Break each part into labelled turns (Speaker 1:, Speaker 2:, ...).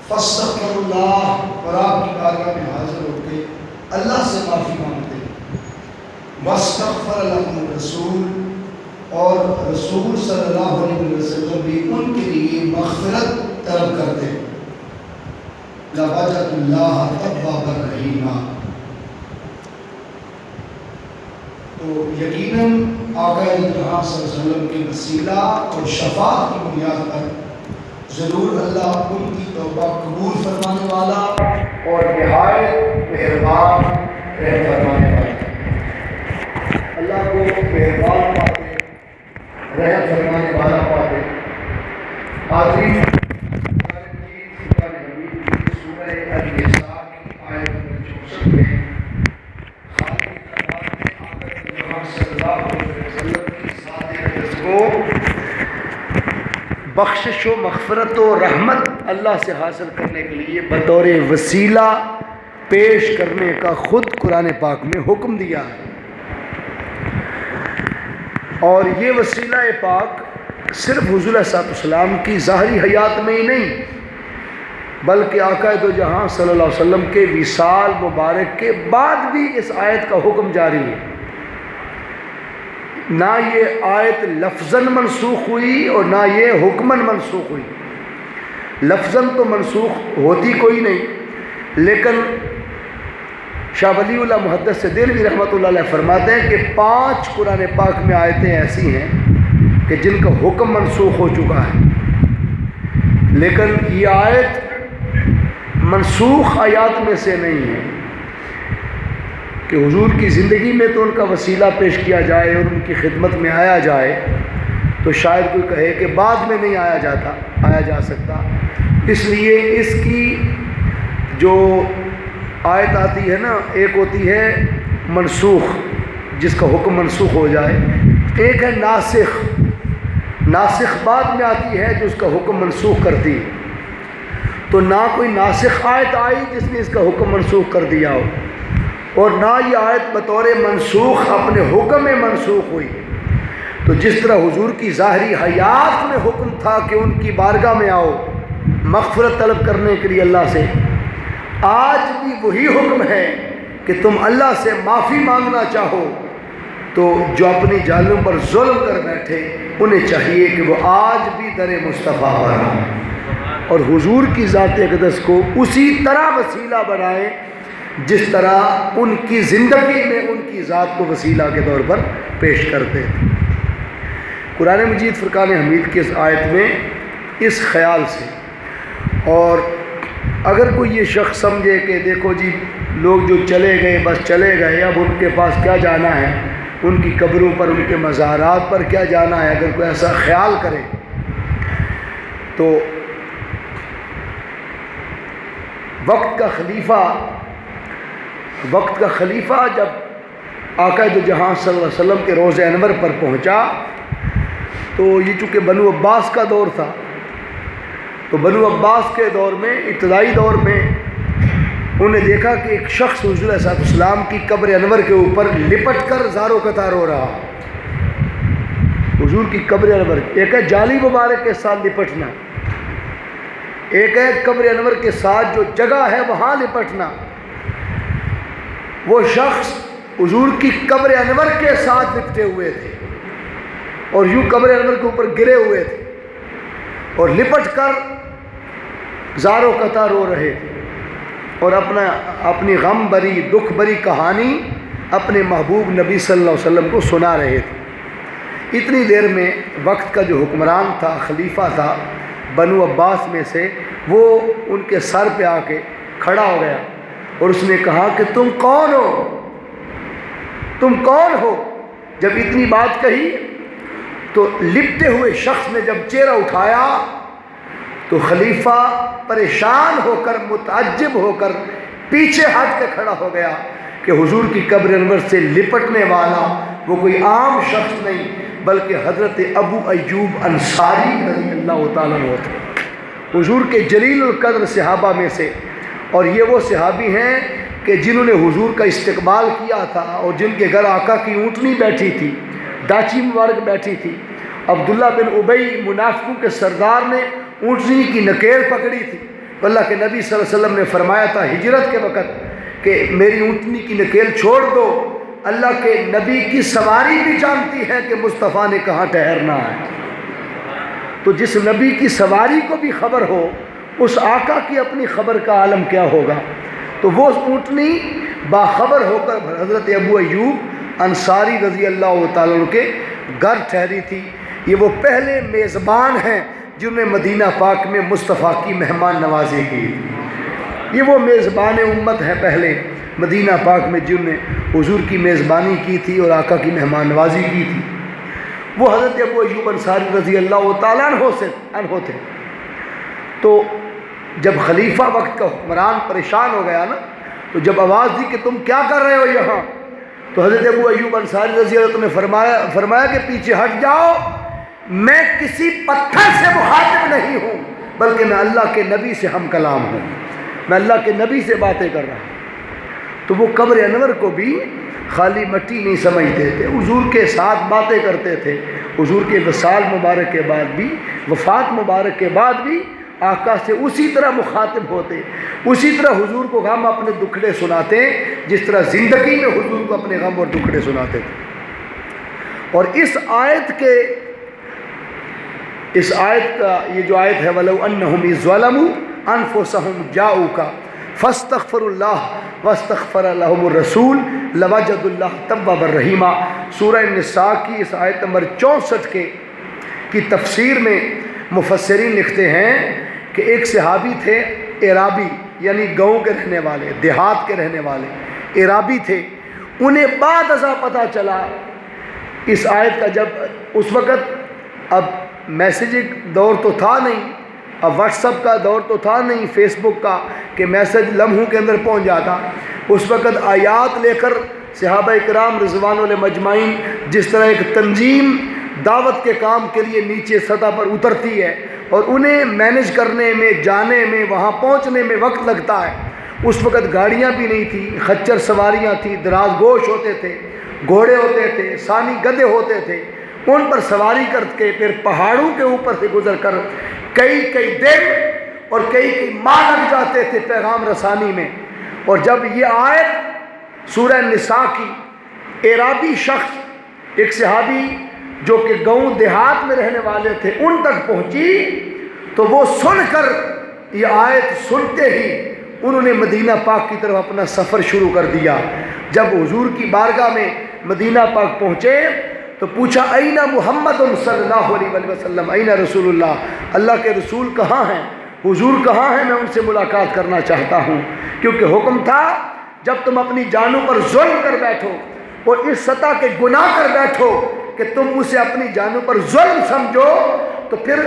Speaker 1: فاستغفر اللہ، اور آپ کی بارگاہ میں حاضر ہو کے اللہ سے معافی مانگتے ہیں۔ واستغفر لهم الرسول، اور رسول صلی اللہ علیہ وسلم بھی ان کے لیے مغفرت طلب کرتے ہیں۔ لوجدوا اللہ توابا رحیما۔ تو یقیناً آقا جہاں صلی اللہ علیہ وسلم کے وسیلہ اور شفاعت کی بنیاد پر ضرور اللہ ان کی توبہ قبول فرمانے والا اور نہایت مہربان رحم فرمانے والا ہے۔ اللہ کو مہربان پاتے، رحم فرمانے والا پاتے۔ آخری سورہ النساء کی آیت نمبر 64 میں بخشش و مغفرت و رحمت اللہ سے حاصل کرنے کے لیے بطور وسیلہ پیش کرنے کا خود قرآن پاک میں حکم دیا ہے۔ اور یہ وسیلہ پاک صرف حضور صلی اللہ علیہ وسلم کی ظاہری حیات میں ہی نہیں، بلکہ آقا دو جہاں صلی اللہ علیہ وسلم کے وصال مبارک کے بعد بھی اس آیت کا حکم جاری ہے۔ نہ یہ آیت لفظاً منسوخ ہوئی اور نہ یہ حکماً منسوخ ہوئی۔ لفظاً تو منسوخ ہوتی کوئی نہیں، لیکن شاہ ولی اللہ محدث دہلوی رحمۃ اللہ علیہ فرماتے ہیں کہ 5 قرآن پاک میں آیتیں ایسی ہیں کہ جن کا حکم منسوخ ہو چکا ہے، لیکن یہ آیت منسوخ آیات میں سے نہیں ہے کہ حضور کی زندگی میں تو ان کا وسیلہ پیش کیا جائے اور ان کی خدمت میں آیا جائے، تو شاید کوئی کہے کہ بعد میں نہیں آیا جا سکتا۔ اس لیے اس کی جو آیت آتی ہے نا، ایک ہوتی ہے منسوخ جس کا حکم منسوخ ہو جائے، ایک ہے ناسخ۔ ناسخ بعد میں آتی ہے جو اس کا حکم منسوخ کرتی ہے۔ تو نہ کوئی ناسخ آیت آئی جس نے اس کا حکم منسوخ کر دیا ہو، اور نہ یہ آیت بطور منسوخ اپنے حکم میں منسوخ ہوئی۔ تو جس طرح حضور کی ظاہری حیات میں حکم تھا کہ ان کی بارگاہ میں آؤ مغفرت طلب کرنے کے لیے اللہ سے، آج بھی وہی حکم ہے کہ تم اللہ سے معافی مانگنا چاہو تو جو اپنی جانوں پر ظلم کر بیٹھے انہیں چاہیے کہ وہ آج بھی در مصطفیٰ پر آئیں اور حضور کی ذات اقدس کو اسی طرح وسیلہ بنائیں جس طرح ان کی زندگی میں ان کی ذات کو وسیلہ کے طور پر پیش کرتے تھے۔ قرآن مجید فرقان حمید کی اس آیت میں اس خیال سے، اور اگر کوئی یہ شخص سمجھے کہ دیکھو جی لوگ جو چلے گئے بس چلے گئے، اب ان کے پاس کیا جانا ہے، ان کی قبروں پر ان کے مزارات پر کیا جانا ہے، اگر کوئی ایسا خیال کرے تو وقت کا خلیفہ جب آقا دو جہاں صلی اللہ علیہ وسلم کے روضہ انور پر پہنچا تو یہ چونکہ بنو عباس کا دور تھا، تو بنو عباس کے دور میں ابتدائی دور میں انہیں دیکھا کہ ایک شخص حضور صلی اللہ علیہ وسلم کی قبر انور کے اوپر لپٹ کر زارو قطار رو رہا۔ حضور کی قبر انور، ایک ہے جالی مبارک کے ساتھ لپٹنا، ایک ہے قبر انور کے ساتھ جو جگہ ہے وہاں لپٹنا۔ وہ شخص حضور کی قبر انور کے ساتھ لپٹے ہوئے تھے اور یوں قبر انور کے اوپر گرے ہوئے تھے اور لپٹ کر زارو قطع رو رہے تھے اور اپنی غم بری دکھ بری کہانی اپنے محبوب نبی صلی اللہ علیہ وسلم کو سنا رہے تھے۔ اتنی دیر میں وقت کا جو حکمران تھا، خلیفہ تھا بنو عباس میں سے، وہ ان کے سر پہ آ کے کھڑا ہو گیا اور اس نے کہا کہ تم کون ہو؟ تم کون ہو؟ جب اتنی بات کہی تو لپٹے ہوئے شخص نے جب چہرہ اٹھایا تو خلیفہ پریشان ہو کر متعجب ہو کر پیچھے ہٹ کے کھڑا ہو گیا کہ حضور کی قبر انور سے لپٹنے والا وہ کوئی عام شخص نہیں بلکہ حضرت ابو ایوب انصاری رضی اللہ تعالیٰ عنہ تھے، حضور کے جلیل القدر صحابہ میں سے، اور یہ وہ صحابی ہیں کہ جنہوں نے حضور کا استقبال کیا تھا اور جن کے گھر آقا کی اونٹنی بیٹھی تھی، ڈاچی مبارک بیٹھی تھی۔ عبداللہ بن ابی منافقوں کے سردار نے اونٹنی کی نکیر پکڑی تھی، اللہ کے نبی صلی اللہ علیہ وسلم نے فرمایا تھا ہجرت کے وقت کہ میری اونٹنی کی نکیل چھوڑ دو، اللہ کے نبی کی سواری بھی جانتی ہے کہ مصطفیٰ نے کہاں ٹھہرنا ہے۔ تو جس نبی کی سواری کو بھی خبر ہو، اس آقا کی اپنی خبر کا عالم کیا ہوگا۔ تو وہ اونٹنی باخبر ہو کر حضرت ابو ایوب انصاری رضی اللہ تعالیٰ عنہ کے گھر ٹھہری تھی۔ یہ وہ پہلے میزبان ہیں جنہوں نے مدینہ پاک میں مصطفیٰ کی مہمان نوازی کی۔ یہ وہ میزبان امت ہے پہلے مدینہ پاک میں جنہوں نے حضور کی میزبانی کی تھی اور آقا کی مہمان نوازی کی تھی۔ وہ حضرت ابو ایوب انصاری رضی اللہ تعالیٰ عنہ تھے۔ تو جب خلیفہ وقت کا حکمران پریشان ہو گیا نا، تو جب آواز دی کہ تم کیا کر رہے ہو یہاں، تو حضرت ابو ایوب انصاری رضی اللہ عنہ نے فرمایا کہ پیچھے ہٹ جاؤ، میں کسی پتھر سے مخاطب نہیں ہوں، بلکہ میں اللہ کے نبی سے ہم کلام ہوں، میں اللہ کے نبی سے باتیں کر رہا ہوں۔ تو وہ قبر انور کو بھی خالی مٹی نہیں سمجھتے تھے، حضور کے ساتھ باتیں کرتے تھے۔ حضور کے وصال مبارک کے بعد بھی، وفات مبارک کے بعد بھی آقا سے اسی طرح مخاطب ہوتے، اسی طرح حضور کو غم اپنے دکھڑے سناتے جس طرح زندگی میں حضور کو اپنے غم اور دکھڑے سناتے تھے۔ اور اس آیت کا یہ جو آیت ہے وَلَوْ أَنَّهُمْ إِذْ ظَلَمُوا أَنفُسَهُمْ جَاءُوكَ فَاسْتَغْفَرُوا اللَّهَ وَاسْتَغْفَرَ لَهُمُ الرَّسُولُ لَوَجَدُوا اللَّهَ تَوَّابًا رَحِيمًا۔ سورہ النساء کی اس آیت نمبر 64 کی تفسیر میں مفسرین لکھتے ہیں کہ ایک صحابی تھے عرابی، یعنی گاؤں کے رہنے والے، دیہات کے رہنے والے عرابی تھے۔ انہیں بعد ازاں پتہ چلا اس آیت کا، جب اس وقت اب میسیجنگ دور تو تھا نہیں، اب واٹس ایپ کا دور تو تھا نہیں، فیس بک کا کہ میسیج لمحوں کے اندر پہنچ جاتا۔ اس وقت آیات لے کر صحابہ کرام رضوان علیہم مجمعین جس طرح ایک تنظیم دعوت کے کام کے لیے نیچے سطح پر اترتی ہے اور انہیں مینج کرنے میں، جانے میں، وہاں پہنچنے میں وقت لگتا ہے۔ اس وقت گاڑیاں بھی نہیں تھیں، خچر سواریاں تھیں، دراز گوش ہوتے تھے، گھوڑے ہوتے تھے، ثانی گدھے ہوتے تھے، ان پر سواری کر کے پھر پہاڑوں کے اوپر سے گزر کر کئی دن اور کئی ماہ لگ جاتے تھے پیغام رسانی میں۔ اور جب یہ آیت سورہ نساء کی عرابی شخص، ایک صحابی جو کہ گاؤں دیہات میں رہنے والے تھے، ان تک پہنچی، تو وہ سن کر یہ آیت سنتے ہی انہوں نے مدینہ پاک کی طرف اپنا سفر شروع کر دیا۔ جب حضور کی بارگاہ میں مدینہ پاک پہنچے تو پوچھا این محمد صلی اللہ علیہ وسلم، این رسول اللہ، اللہ کے رسول کہاں ہیں، حضور کہاں ہیں، میں ان سے ملاقات کرنا چاہتا ہوں۔ کیونکہ حکم تھا جب تم اپنی جانوں پر ظلم کر بیٹھو اور اس سطح کے گناہ کر بیٹھو کہ تم اسے اپنی جانوں پر ظلم سمجھو، تو پھر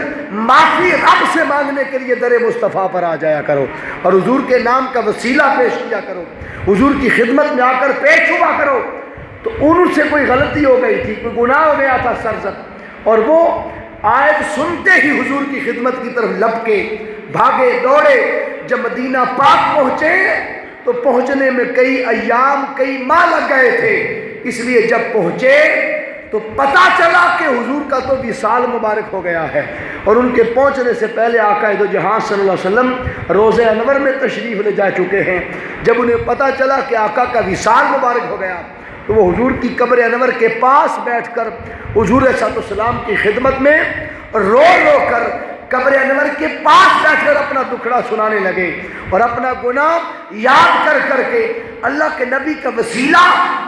Speaker 1: معافی رب سے مانگنے کے لیے در مصطفیٰ پر آ جایا کرو اور حضور کے نام کا وسیلہ پیش کیا کرو، حضور کی خدمت میں آ کر پیش ہوا کرو۔ تو ان سے کوئی غلطی ہو گئی تھی، کوئی گناہ ہو گیا تھا سرزد، اور وہ آیت سنتے ہی حضور کی خدمت کی طرف لپکے، بھاگے دوڑے۔ جب مدینہ پاک پہنچے تو پہنچنے میں کئی ایام، کئی ماہ لگ گئے تھے، اس لیے جب پہنچے تو پتہ چلا کہ حضور کا تو وصال مبارک ہو گیا ہے، اور ان کے پہنچنے سے پہلے آقا دو جہاں صلی اللہ علیہ وسلم روضہ انور میں تشریف لے جا چکے ہیں۔ جب انہیں پتہ چلا کہ آقا کا وصال مبارک ہو گیا تو وہ حضور کی قبر انور کے پاس بیٹھ کر حضور صلی اللہ علیہ وسلم کی خدمت میں رو کر قبر انور کے پاس بیٹھ کر اپنا دکھڑا سنانے لگے اور اپنا گناہ یاد کر کے اللہ کے نبی کا وسیلہ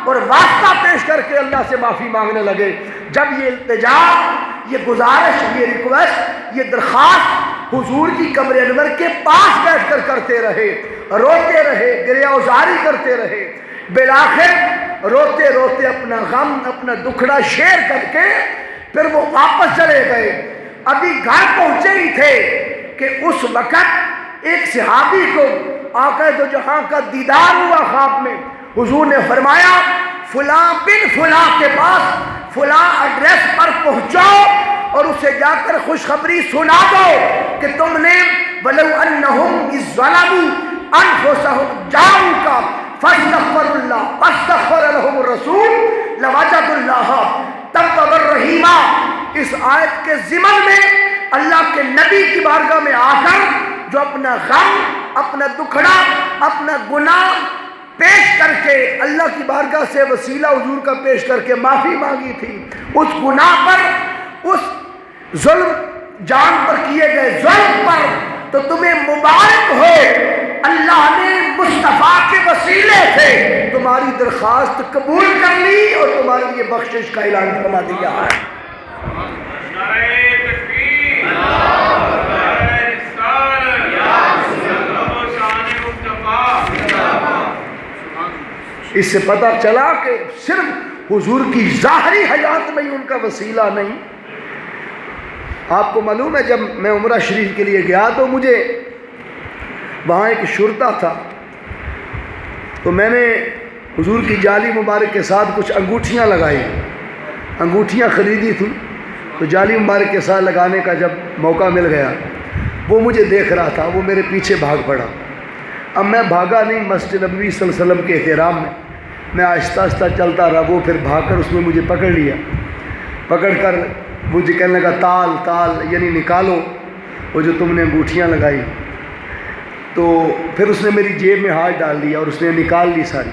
Speaker 1: اور واسطہ پیش کر کے اللہ سے معافی مانگنے لگے۔ جب یہ التجا، یہ گزارش، یہ ریکویسٹ، یہ درخواست حضور کی قبر انور کے پاس بیٹھ کر کرتے رہے، روتے رہے، گریہ وزاری کرتے رہے، بالآخر روتے روتے اپنا غم، اپنا دکھڑا شیئر کر کے پھر وہ واپس چلے گئے۔ ابھی گھر پہنچے ہی تھے کہ اس وقت ایک صحابی کو آقا دو جہاں کا دیدار ہوا خواب میں۔ حضور نے فرمایا فلاں بن فلاں کے پاس فلاں ایڈریس پر پہنچاؤ اور اسے جا کر خوشخبری سنا دو کہ تم نے وَلَوْ أَنَّهُمْ إِذْ ظَلَمُوا أَنفُسَهُمْ جَاءُوكَ فَاسْتَغْفَرُوا اللَّهَ وَاسْتَغْفَرَ لَهُمُ الرَّسُولُ لَوَجَدُوا اللَّهَ تَوَّابًا رَحِيمًا۔ اس آیت کے ضمن میں اللہ کے نبی کی بارگاہ میں آ کر جو اپنا غم، اپنا دکھڑا، اپنا گناہ پیش کر کے اللہ کی بارگاہ سے وسیلہ حضور کا پیش کر کے معافی مانگی تھی، اس گناہ پر، اس ظلم جان پر کیے گئے ظلم پر، تو تمہیں مبارک ہو، اللہ نے مصطفیٰ کے وسیلے سے تمہاری درخواست قبول کر لی اور تمہارے لیے بخشش کا اعلان فرما دیا ہے۔ اس سے پتہ چلا کہ صرف حضور کی ظاہری حیات میں ہی ان کا وسیلہ نہیں۔ آپ کو معلوم ہے جب میں عمرہ شریف کے لیے گیا تو مجھے وہاں ایک شرطا تھا، تو میں نے حضور کی جالی مبارک کے ساتھ کچھ انگوٹھیاں لگائی، انگوٹھیاں خریدی تھیں، تو جالی مبارک کے ساتھ لگانے کا جب موقع مل گیا، وہ مجھے دیکھ رہا تھا، وہ میرے پیچھے بھاگ پڑا۔ اب میں بھاگا نہیں، مسجد نبوی صلی اللہ علیہ وسلم کے احترام میں آہستہ آہستہ چلتا رہا، وہ پھر بھاگ کر اس نے مجھے پکڑ لیا، پکڑ کر مجھے کہنے لگا تال تال، یعنی نکالو وہ جو تم نے انگوٹھیاں لگائی۔ تو پھر اس نے میری جیب میں ہاتھ ڈال دیا اور اس نے نکال لی ساری،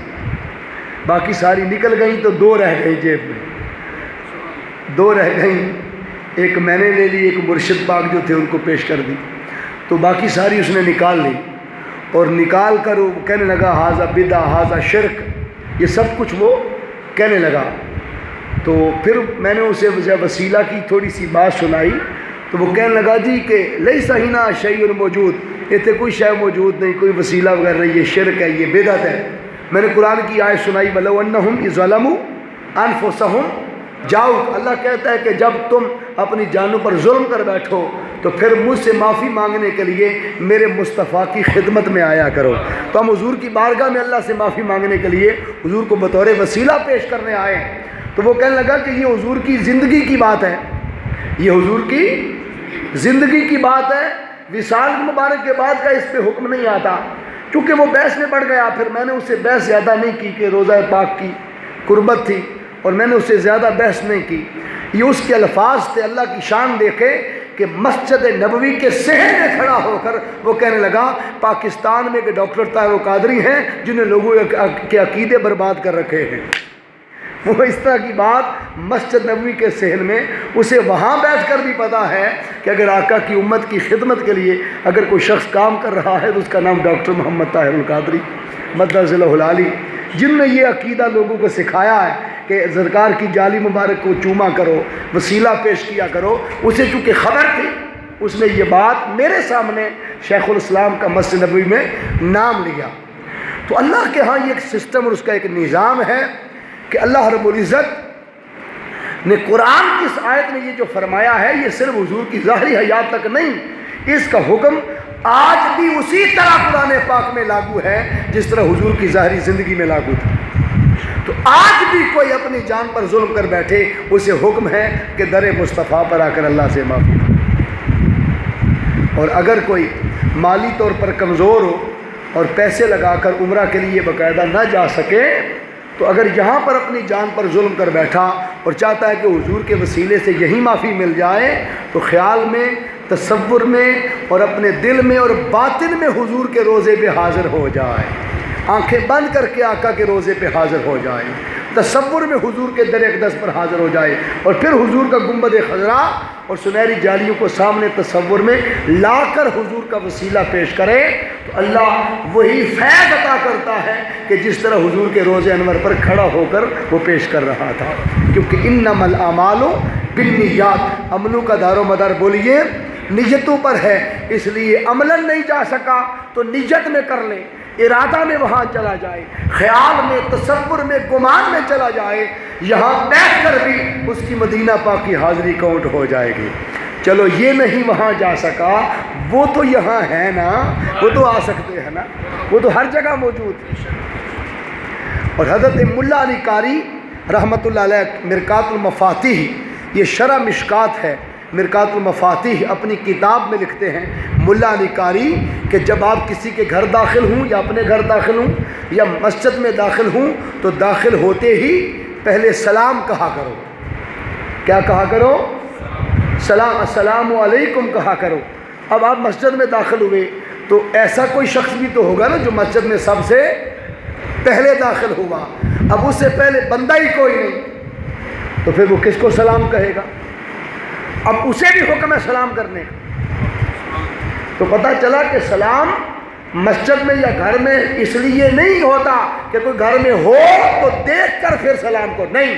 Speaker 1: باقی ساری نکل گئیں، تو دو رہ گئی جیب میں، دو رہ گئیں، ایک میں نے لے لی، ایک مرشد پاک جو تھے ان کو پیش کر دی، تو باقی ساری اس نے نکال لی، اور نکال کر وہ کہنے لگا ہاذا بدع ہاذا شرک، یہ سب کچھ وہ کہنے لگا۔ تو پھر میں نے اسے وسیلہ کی تھوڑی سی بات سنائی، تو وہ کہنے لگا جی کہ لیس ہنا شیء موجود، اتنے کوئی شے موجود نہیں، کوئی وسیلہ وغیرہ نہیں، یہ شرک ہے، یہ بدعت ہے۔ میں نے قرآن کی آیت سنائی وَلَوْ أَنَّهُمْ إِذْ ظَلَمُوا أَنفُسَهُمْ جاؤ، اللہ کہتا ہے کہ جب تم اپنی جانوں پر ظلم کر بیٹھو تو پھر مجھ سے معافی مانگنے کے لیے میرے مصطفیٰ کی خدمت میں آیا کرو۔ تو ہم حضور کی بارگاہ میں اللہ سے معافی مانگنے کے لیے حضور کو بطور وسیلہ پیش کرنے آئے۔ تو وہ کہنے لگا کہ یہ حضور کی زندگی کی بات ہے، یہ حضور کی زندگی کی بات ہے، وصال مبارک کے بعد کا اس پہ حکم نہیں آتا۔ چونکہ وہ بحث میں بڑھ گیا، پھر میں نے اس سے بحث زیادہ نہیں کی کہ روضہ پاک کی قربت تھی، اور میں نے اس سے زیادہ بحث نہیں کی۔ یہ اس کے الفاظ تھے، اللہ کی شان دیکھے کہ مسجد نبوی کے صحن میں کھڑا ہو کر وہ کہنے لگا پاکستان میں کہ ڈاکٹر طاہر قادری ہیں جنہیں لوگوں کے عقیدے برباد کر رکھے ہیں۔ وہ اس طرح کی بات مسجد نبوی کے صحن میں، اسے وہاں بیٹھ کر بھی پتہ ہے کہ اگر آقا کی امت کی خدمت کے لیے اگر کوئی شخص کام کر رہا ہے تو اس کا نام ڈاکٹر محمد طاہر القادری مدرج اللہ العالی، جن نے یہ عقیدہ لوگوں کو سکھایا ہے کہ سرکار کی جالی مبارک کو چوما کرو، وسیلہ پیش کیا کرو۔ اسے چونکہ خبر تھی، اس نے یہ بات میرے سامنے شیخ الاسلام کا مسجد نبوی میں نام لیا۔ تو اللہ کے ہاں یہ ایک سسٹم اور اس کا ایک نظام ہے کہ اللہ رب العزت نے قرآن کی اس آیت میں یہ جو فرمایا ہے، یہ صرف حضور کی ظاہری حیات تک نہیں، اس کا حکم آج بھی اسی طرح قرآن پاک میں لاگو ہے جس طرح حضور کی ظاہری زندگی میں لاگو تھا۔ تو آج بھی کوئی اپنی جان پر ظلم کر بیٹھے، اسے حکم ہے کہ در مصطفیٰ پر آ کر اللہ سے معافی مانگے۔ اور اگر کوئی مالی طور پر کمزور ہو اور پیسے لگا کر عمرہ کے لیے باقاعدہ نہ جا سکے، تو اگر یہاں پر اپنی جان پر ظلم کر بیٹھا اور چاہتا ہے کہ حضور کے وسیلے سے یہی معافی مل جائے، تو خیال میں، تصور میں اور اپنے دل میں اور باطن میں حضور کے روضے پہ حاضر ہو جائے، آنکھیں بند کر کے آقا کے روضے پہ حاضر ہو جائے، تصور میں حضور کے در اقدس پر حاضر ہو جائے، اور پھر حضور کا گنبد خضرا اور سنہری جالیوں کو سامنے تصور میں لا کر حضور کا وسیلہ پیش کرے، تو اللہ وہی فیض عطا کرتا ہے کہ جس طرح حضور کے روضے انور پر کھڑا ہو کر وہ پیش کر رہا تھا۔ کیونکہ انما الاعمال بالنیات، عملوں کا دار و مدار بولیے نیتوں پر ہے، اس لیے عملاً نہیں جا سکا تو نیت میں کر لیں، ارادہ میں وہاں چلا جائے، خیال میں، تصور میں، گمان میں چلا جائے، یہاں بیٹھ کر بھی اس کی مدینہ پاک کی حاضری کاؤنٹ ہو جائے گی۔ چلو یہ نہیں وہاں جا سکا، وہ تو یہاں ہے نا، وہ تو آ سکتے ہیں نا، وہ تو ہر جگہ موجود ہے۔ اور حضرت ملا علی قاری رحمۃ اللہ علیہ مرکات المفاتیح، یہ شرح مشکات ہے، مرکات المفاتیح اپنی کتاب میں لکھتے ہیں ملا علی قاری کہ جب آپ کسی کے گھر داخل ہوں یا اپنے گھر داخل ہوں یا مسجد میں داخل ہوں تو داخل ہوتے ہی پہلے سلام کہا کرو۔ کیا کہا کرو؟ سلام، السلام علیکم کہا کرو۔ اب آپ مسجد میں داخل ہوئے، تو ایسا کوئی شخص بھی تو ہوگا نا جو مسجد میں سب سے پہلے داخل ہوا، اب اس سے پہلے بندہ ہی کوئی نہیں، تو پھر وہ کس کو سلام کہے گا؟ اب اسے بھی حکم ہے سلام کرنے کا۔ تو پتہ چلا کہ سلام مسجد میں یا گھر میں اس لیے نہیں ہوتا کہ کوئی گھر میں ہو تو دیکھ کر پھر سلام کرو، نہیں،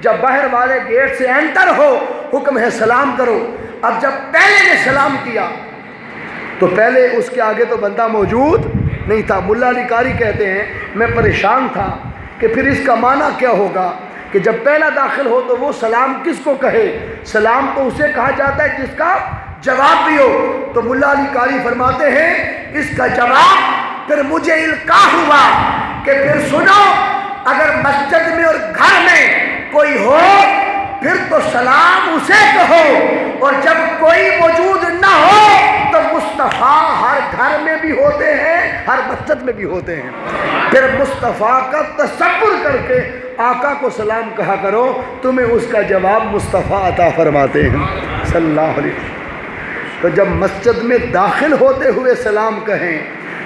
Speaker 1: جب باہر والے گیٹ سے انٹر ہو حکم ہے سلام کرو۔ اب جب پہلے نے سلام کیا تو پہلے اس کے آگے تو بندہ موجود نہیں تھا۔ ملا علی قاری کہتے ہیں میں پریشان تھا کہ پھر اس کا معنی کیا ہوگا کہ جب پہلا داخل ہو تو وہ سلام کس کو کہے؟ سلام تو اسے کہا جاتا ہے جس کا جواب بھی ہو۔ تو ملا علی قاری فرماتے ہیں اس کا جواب پھر مجھے القاء ہوا کہ پھر سنو، اگر مسجد میں اور گھر میں کوئی ہو پھر تو سلام اسے کہو، اور جب کوئی موجود نہ ہو تو مصطفیٰ ہر گھر میں بھی ہوتے ہیں، ہر مسجد میں بھی ہوتے ہیں، پھر مصطفیٰ کا تصور کر کے آقا کو سلام کہا کرو، تمہیں اس کا جواب مصطفیٰ عطا فرماتے ہیں صلی اللہ علیہ وسلم۔ تو جب مسجد میں داخل ہوتے ہوئے سلام کہیں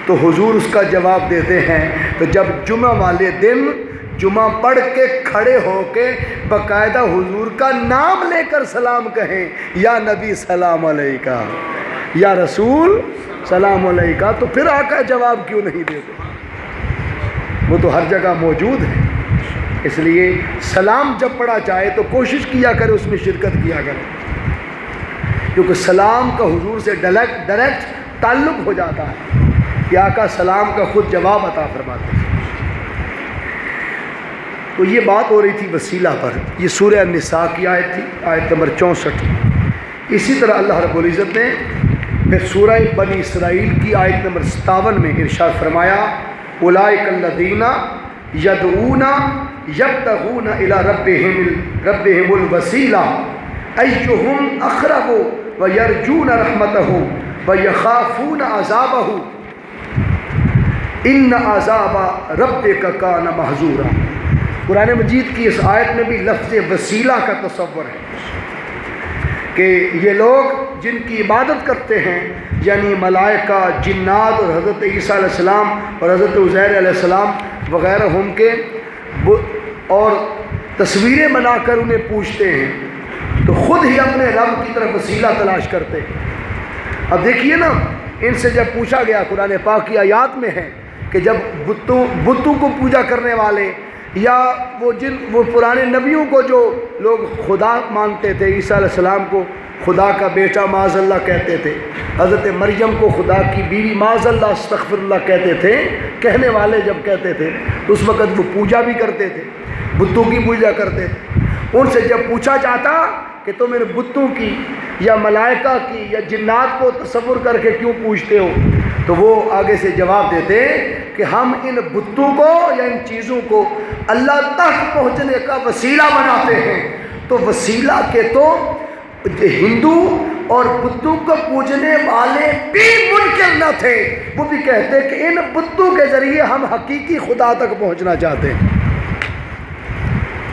Speaker 1: تو حضور اس کا جواب دیتے ہیں۔ تو جب جمعہ والے دن جمعہ پڑھ کے کھڑے ہو کے باقاعدہ حضور کا نام لے کر سلام کہیں، یا نبی سلام علیکہ، یا رسول سلام علیکہ، تو پھر آقا جواب کیوں نہیں دیتے؟ وہ تو ہر جگہ موجود ہے۔ اس لیے سلام جب پڑھا جائے تو کوشش کیا کرے اس میں شرکت کیا کرے، کیونکہ سلام کا حضور سے ڈائریکٹ تعلق ہو جاتا ہے کہ آقا سلام کا خود جواب عطا فرماتے ہیں۔ تو یہ بات ہو رہی تھی وسیلہ پر، یہ سورہ النساء کی آیت تھی، آیت نمبر 64۔ اسی طرح اللہ رب العزت نے پھر سورہ بنی اسرائیل کی آیت نمبر 57 میں ارشاد فرمایا اولئک الذین یدعون یبتغون الی ربہم الوسیلہ ایہم اقرب ویرجون رحمتہ ویخافون عذابہ ان عذاب ربک کان محذورا۔ قرآن مجید کی اس آیت میں بھی لفظ وسیلہ کا تصور ہے کہ یہ لوگ جن کی عبادت کرتے ہیں، یعنی ملائکہ، جنات اور حضرت عیسیٰ علیہ السلام اور حضرت عزیر علیہ السلام وغیرہ ہم کے اور تصویریں بنا کر انہیں پوجتے ہیں، تو خود ہی اپنے رب کی طرف وسیلہ تلاش کرتے ہیں۔ اب دیکھیے نا، ان سے جب پوچھا گیا، قرآن پاک کی آیات میں ہے کہ جب بتوں کو پوجا کرنے والے یا وہ پرانے نبیوں کو جو لوگ خدا مانتے تھے، عیسیٰ علیہ السلام کو خدا کا بیٹا معاذ اللہ کہتے تھے، حضرت مریم کو خدا کی بیوی معاذ اللہ استغفر اللہ کہتے تھے، کہنے والے جب کہتے تھے تو اس وقت وہ پوجا بھی کرتے تھے، بتوں کی پوجا کرتے تھے۔ ان سے جب پوچھا جاتا کہ تم ان بتوں کی یا ملائکہ کی یا جنات کو تصور کر کے کیوں پوجتے ہو، تو وہ آگے سے جواب دیتے کہ ہم ان بتوں کو یا ان چیزوں کو اللہ تک پہنچنے کا وسیلہ بناتے ہیں۔ تو وسیلہ کے تو ہندو اور بتوں کو پوجنے والے بھی منکر نہ تھے، وہ بھی کہتے کہ ان بتوں کے ذریعے ہم حقیقی خدا تک پہنچنا چاہتے ہیں۔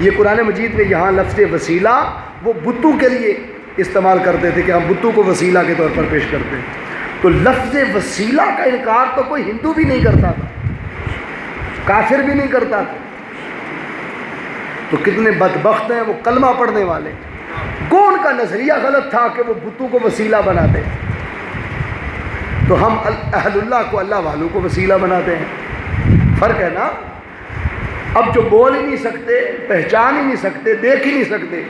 Speaker 1: یہ قرآن مجید میں یہاں لفظ وسیلہ وہ بتوں کے لیے استعمال کرتے تھے کہ ہم بتوں کو وسیلہ کے طور پر پیش کرتے ہیں۔ تو لفظ وسیلہ کا انکار تو کوئی ہندو بھی نہیں کرتا تھا، کافر بھی نہیں کرتا تھا۔ تو کتنے بدبخت ہیں وہ کلمہ پڑھنے والے، کون کا نظریہ غلط تھا کہ وہ بتوں کو وسیلہ بناتے ہیں، تو ہم اہل اللہ کو، اللہ والوں کو وسیلہ بناتے ہیں۔ فرق ہے نا۔ اب جو بول ہی نہیں سکتے، پہچان ہی نہیں سکتے، دیکھ ہی نہیں سکتے،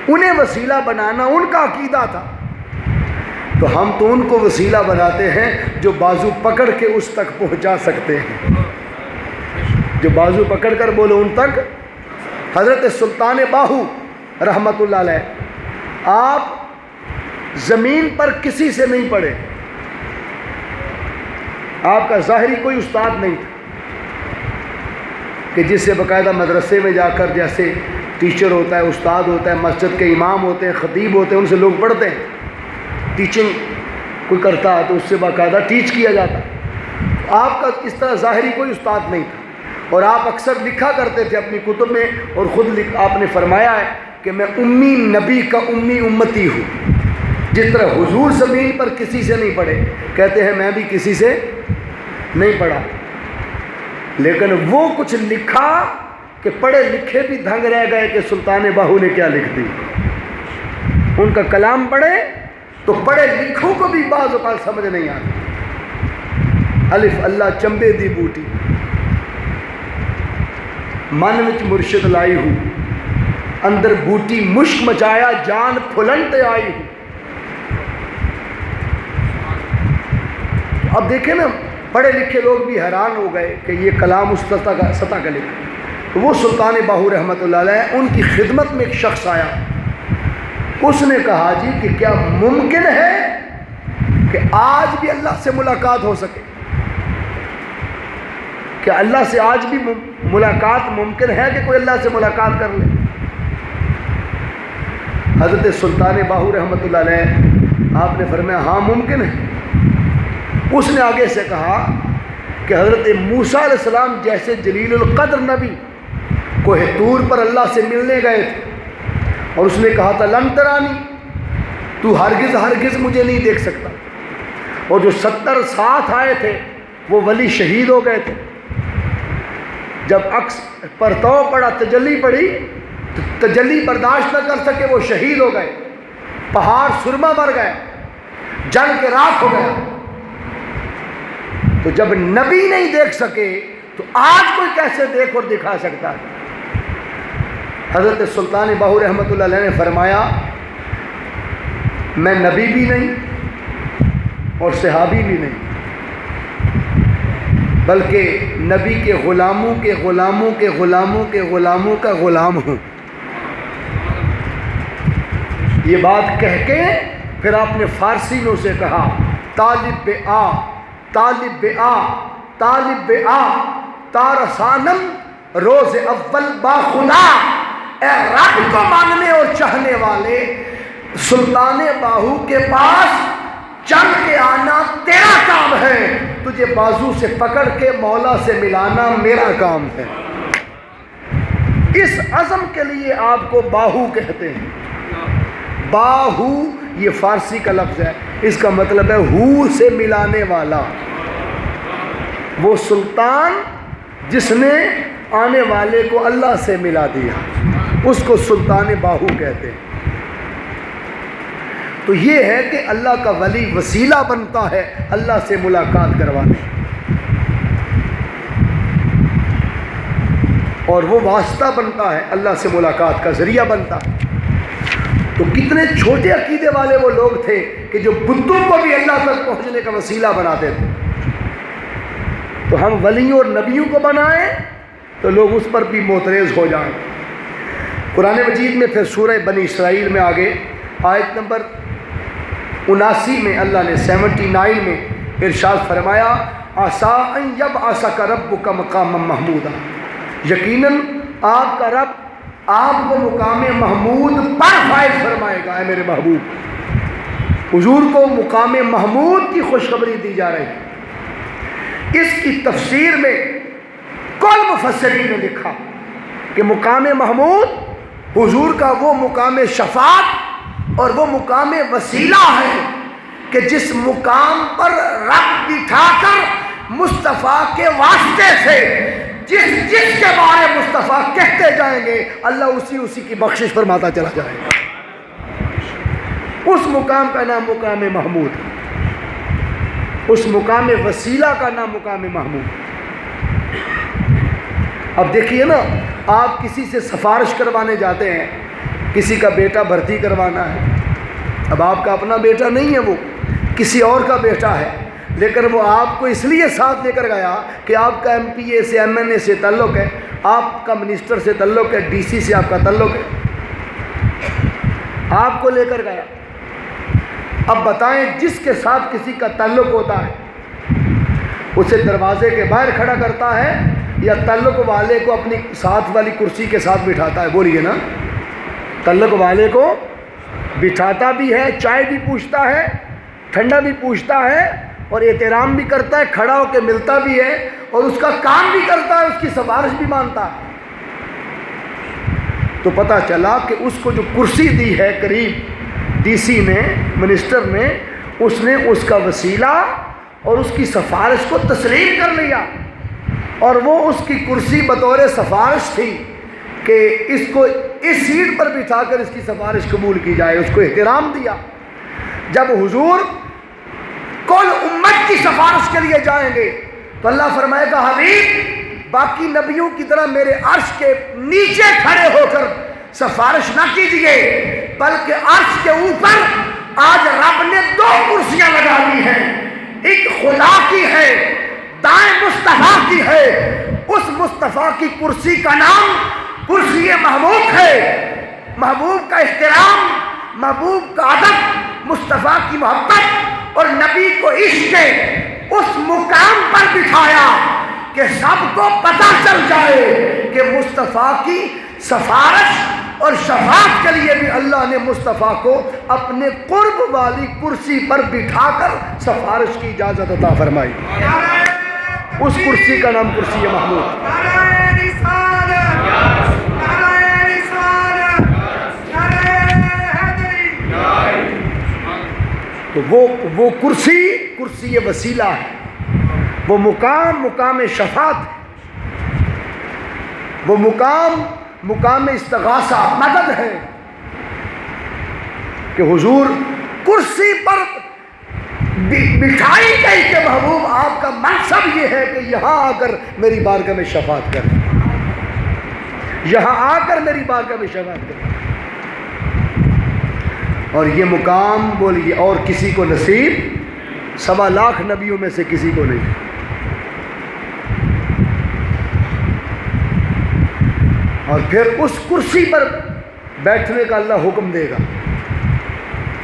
Speaker 1: انہیں وسیلہ بنانا ان کا عقیدہ تھا، تو ہم تو ان کو وسیلہ بناتے ہیں جو بازو پکڑ کے اس تک پہنچا سکتے ہیں، جو بازو پکڑ کر بولو ان تک۔ حضرت سلطان باہو رحمت اللہ علیہ، آپ زمین پر کسی سے نہیں پڑھے، آپ کا ظاہری کوئی استاد نہیں تھا کہ جس سے باقاعدہ مدرسے میں جا کر جیسے ٹیچر ہوتا ہے، استاد ہوتا ہے، مسجد کے امام ہوتے ہیں، خطیب ہوتے ہیں، ان سے لوگ پڑھتے ہیں، ٹیچنگ کوئی کرتا ہے تو اس سے باقاعدہ ٹیچ کیا جاتا ہے۔ آپ کا اس طرح ظاہری کوئی استاد نہیں تھا، اور آپ اکثر لکھا کرتے تھے اپنی کتب میں، اور خود آپ نے فرمایا ہے کہ میں امی نبی کا امی امتی ہوں، جس طرح حضور زمین پر کسی سے نہیں پڑھے، کہتے ہیں میں بھی کسی سے نہیں پڑھا، لیکن وہ کچھ لکھا کہ پڑھے لکھے بھی دھنگ رہ گئے کہ سلطان باہو نے کیا لکھ دی۔ ان کا کلام پڑھے تو پڑھے لکھوں کو بھی بعض اوقات سمجھ نہیں آتی۔ الف اللہ چمبے دی بوٹی من وچ مرشد لائی ہوں، اندر بوٹی مشک مچایا جان پھلنتے آئی ہوں۔ اب دیکھیں نا، پڑھے لکھے لوگ بھی حیران ہو گئے کہ یہ کلام اس سطح کا لکھا۔ تو وہ سلطان باہو رحمۃ اللہ علیہ، ان کی خدمت میں ایک شخص آیا، اس نے کہا جی کہ کیا ممکن ہے کہ آج بھی اللہ سے ملاقات ہو سکے؟ کیا اللہ سے آج بھی ملاقات ممکن ہے کہ کوئی اللہ سے ملاقات کر لے؟ حضرت سلطان باہو رحمۃ اللہ علیہ آپ نے فرمایا ہاں ممکن ہے۔ اس نے آگے سے کہا کہ حضرت موسیٰ علیہ السلام جیسے جلیل القدر نبی کوہ طور پر اللہ سے ملنے گئے تھے، اور اس نے کہا تھا لن ترانی، تو ہرگز مجھے نہیں دیکھ سکتا، اور جو 70 ساتھ آئے تھے وہ ولی شہید ہو گئے تھے۔ جب عکس پرتو پڑا، تجلی پڑی، تجلی برداشت نہ کر سکے، وہ شہید ہو گئے، پہاڑ سرما مر گئے، جل کے راکھ ہو گیا۔ تو جب نبی نہیں دیکھ سکے تو آج کوئی کیسے دیکھ اور دکھا سکتا ہے؟ حضرت سلطان باہو رحمۃ اللہ علیہ نے فرمایا میں نبی بھی نہیں اور صحابی بھی نہیں، بلکہ نبی کے غلاموں کے غلاموں کے غلاموں کے غلاموں کا غلام ہوں۔ یہ بات کہہ کے پھر آپ نے فارسی میں اسے کہا طالب آ طالب آ طالب آ تارسانم روز اول با خدا، اے رب کو ماننے اور چاہنے والے، سلطان باہو کے پاس چل کے آنا تیرا کام ہے، تجھے بازو سے پکڑ کے مولا سے ملانا میرا کام ہے۔ اس عزم کے لیے آپ کو باہو کہتے ہیں۔ باہو یہ فارسی کا لفظ ہے، اس کا مطلب ہے ہو سے ملانے والا۔ وہ سلطان جس نے آنے والے کو اللہ سے ملا دیا، اس کو سلطان باہو کہتے ہیں۔ تو یہ ہے کہ اللہ کا ولی وسیلہ بنتا ہے اللہ سے ملاقات کروانے، اور وہ واسطہ بنتا ہے اللہ سے ملاقات کا ذریعہ بنتا ہے۔ تو کتنے چھوٹے عقیدے والے وہ لوگ تھے کہ جو بتوں کو بھی اللہ تک پہنچنے کا وسیلہ بناتے تھے۔ تو ہم ولیوں اور نبیوں کو بنائیں تو لوگ اس پر بھی معترض ہو جائیں۔ قرآن مجید میں پھر سورہ بنی اسرائیل میں آگے آیت نمبر 79 میں اللہ نے 79 میں ارشاد فرمایا عسیٰ ان یبعثک ربک مقاما محمودا، یقیناً آپ کا رب آپ کو مقام محمود پر فائز فرمائے گا۔ اے میرے محبوب، حضور کو مقام محمود کی خوشخبری دی جا رہی ہے۔ اس کی تفسیر میں کل مفسرین نے لکھا کہ مقام محمود حضور کا وہ مقام شفاعت اور وہ مقام وسیلہ ہے کہ جس مقام پر رب بٹھا کر مصطفیٰ کے واسطے سے جس کے بارے مصطفیٰ کہتے جائیں گے اللہ اسی کی بخشش فرماتا چلا جائے گا۔ اس مقام کا نام مقام محمود، اس مقام وسیلہ کا نام مقام محمود۔ اب دیکھیے نا، آپ کسی سے سفارش کروانے جاتے ہیں، کسی کا بیٹا بھرتی کروانا ہے، اب آپ کا اپنا بیٹا نہیں ہے، وہ کسی اور کا بیٹا ہے، لیکن وہ آپ کو اس لیے ساتھ لے کر گیا کہ آپ کا ایم پی اے سے ایم این اے سے تعلق ہے، آپ کا منسٹر سے تعلق ہے، ڈی سی سے آپ کا تعلق ہے، آپ کو لے کر گیا۔ اب بتائیں جس کے ساتھ کسی کا تعلق ہوتا ہے اسے دروازے کے باہر کھڑا کرتا ہے یا تعلق والے کو اپنی ساتھ والی کرسی کے ساتھ بٹھاتا ہے؟ بولیے نا، تعلق والے کو بٹھاتا بھی ہے، چائے بھی پوچھتا ہے، ٹھنڈا بھی پوچھتا ہے، اور احترام بھی کرتا ہے، کھڑا ہو کے ملتا بھی ہے، اور اس کا کام بھی کرتا ہے، اس کی سفارش بھی مانتا ہے۔ تو پتہ چلا کہ اس کو جو کرسی دی ہے قریب، DC نے، منسٹر نے، اس نے اس کا وسیلہ اور اس کی سفارش کو تسلیم کر لیا، اور وہ اس کی کرسی بطور سفارش تھی کہ اس کو اس سیٹ پر بٹھا کر اس کی سفارش قبول کی جائے، اس کو احترام دیا۔ جب حضور کل امت کی سفارش کے لیے جائیں گے تو اللہ فرمائے گا حبیب باقی نبیوں کی طرح میرے عرش کے نیچے کھڑے ہو کر سفارش نہ کیجئے، بلکہ عرش کے اوپر آج رب نے 2 کرسیاں لگا دی ہیں، ایک خدا کی ہے، دائیں مصطفیٰ کی ہے۔ اس مصطفیٰ کی کرسی کا نام کرسی محبوب ہے، محبوب کا احترام، محبوب کا ادب، مصطفیٰ کی محبت اور نبی کو عشق اس مقام پر بٹھایا کہ سب کو پتہ چل جائے کہ مصطفیٰ کی سفارش اور شفاعت کے لیے بھی اللہ نے مصطفیٰ کو اپنے قرب والی کرسی پر بٹھا کر سفارش کی اجازت عطا فرمائی۔ اس کرسی کا نام کرسی محمود۔ تو وہ کرسی وسیلہ ہے، وہ مقام شفاعت ہے، وہ مقام استغاثہ مدد ہے کہ حضور کرسی پر بٹھائی گئی کہ محبوب آپ کا منصب یہ ہے کہ یہاں آ کر میری بارگاہ میں شفاعت کریں، یہاں آ کر میری بارگاہ میں شفاعت کریں۔ اور یہ مقام بولیے اور کسی کو نصیب 1.25 لاکھ نبیوں میں سے کسی کو نہیں۔ اور پھر اس کرسی پر بیٹھنے کا اللہ حکم دے گا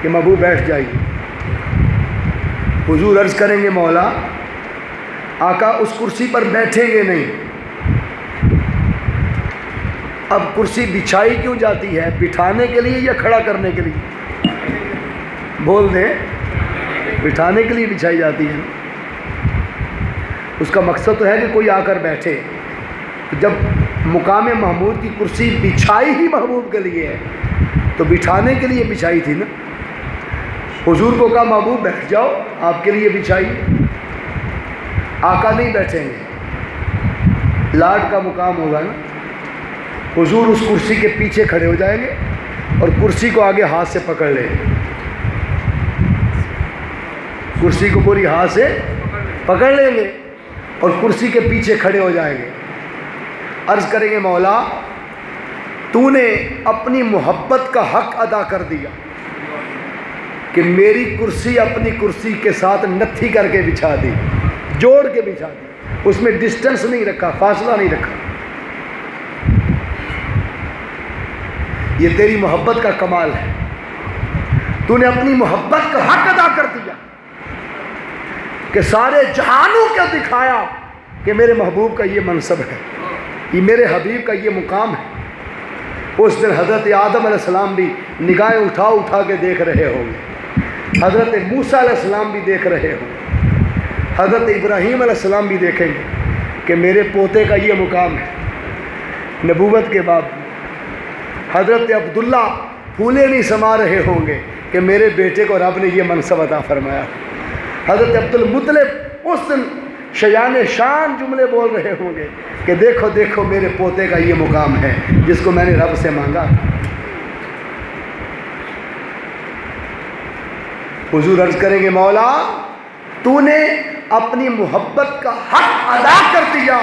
Speaker 1: کہ محبوب بیٹھ جائیے۔ حضور عرض کریں گے مولا آقا اس کرسی پر بیٹھیں گے نہیں، اب کرسی بچھائی کیوں جاتی ہے؟ بٹھانے کے لیے یا کھڑا کرنے کے لیے؟ بول دیں، بٹھانے کے لیے بچھائی جاتی ہے۔ اس کا مقصد تو ہے کہ کوئی آ کر بیٹھے۔ جب مقام محمود کی کرسی بچھائی ہی محبوب کے لیے ہے تو بٹھانے کے لیے بچھائی تھی نا۔ حضور کو کہا محبوب بیٹھ جاؤ، آپ کے لیے بچھائی۔ آقا نہیں بیٹھیں گے، لاڈ کا مقام ہوگا نا۔ حضور اس کرسی کے پیچھے کھڑے ہو جائیں گے اور کرسی کو آگے ہاتھ سے پکڑ لیں گے، کرسی کو پوری ہاتھ سے پکڑ لیں گے اور کرسی کے پیچھے کھڑے ہو جائیں گے۔ عرض کریں گے مولا تو نے اپنی محبت کا حق ادا کر دیا کہ میری کرسی اپنی کرسی کے ساتھ نتھی کر کے بچھا دی، جوڑ کے بچھا دی، اس میں ڈسٹنس نہیں رکھا، فاصلہ نہیں رکھا۔ یہ تیری محبت کا کمال ہے، تو نے اپنی محبت کا حق ادا کر دیا کہ سارے جہانوں کو دکھایا کہ میرے محبوب کا یہ منصب ہے، یہ میرے حبیب کا یہ مقام ہے۔ اس دن حضرت آدم علیہ السلام بھی نگاہیں اٹھا کے دیکھ رہے ہوں گے، حضرت موسیٰ علیہ السلام بھی دیکھ رہے ہوں گے، حضرت ابراہیم علیہ السلام بھی دیکھیں گے کہ میرے پوتے کا یہ مقام ہے۔ نبوت کے بعد حضرت عبداللہ پھولے نہیں سما رہے ہوں گے کہ میرے بیٹے کو رب نے یہ منصب عطا فرمایا۔ حضرت عبد المطلب اس دن شیان شان جملے بول رہے ہوں گے کہ دیکھو دیکھو میرے پوتے کا یہ مقام ہے جس کو میں نے رب سے مانگا۔ حضور عرض کریں گے مولا تو نے اپنی محبت کا حق ادا کر دیا